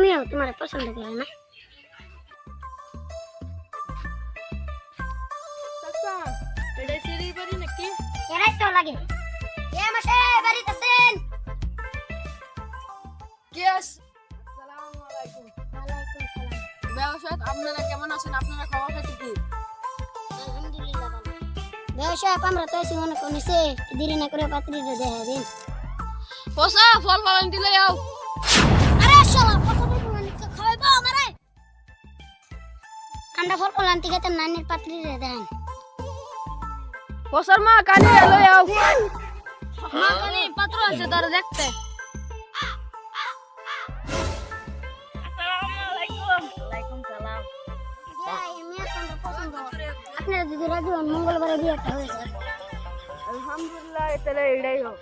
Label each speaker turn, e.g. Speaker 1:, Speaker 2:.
Speaker 1: মেয়েও তোমার পছন্দ করে না?
Speaker 2: চাচা এটা সিঁড়ি বাড়ি নাকি?
Speaker 1: এরাই তো লাগে। এ মাসে বাড়িতে আছেন?
Speaker 2: ইয়েস। আসসালামু আলাইকুম।
Speaker 1: ওয়ালাইকুম সালাম।
Speaker 2: ব্যবসায় আপনারা কেমন আছেন? আপনারা খবর খাইতে কি?
Speaker 1: আলহামদুলিল্লাহ ভালো। ব্যবসা আমরা তো এসে মনে করেছে দেরি না করে পাত্রীটা দেখা দিন।
Speaker 2: পোষা ফল ফলন দিলে যাও।
Speaker 1: আরে শালা কত বড় নিকে খাইবো আমারে। আন্ডা ফল ফলান থেকে তো নানির পাত্রীটা দেন।
Speaker 2: পোষার মা কানে এলো যাও। মা কানে পাত্র আছে তার দেখতে। আসসালামু আলাইকুম। ওয়ালাইকুম সালাম।
Speaker 1: আপনারা যদি রাজি হন মঙ্গলবারে বিয়েটা হয়ে যাবে।
Speaker 2: আলহামদুলিল্লাহ তাহলে এটাই হোক।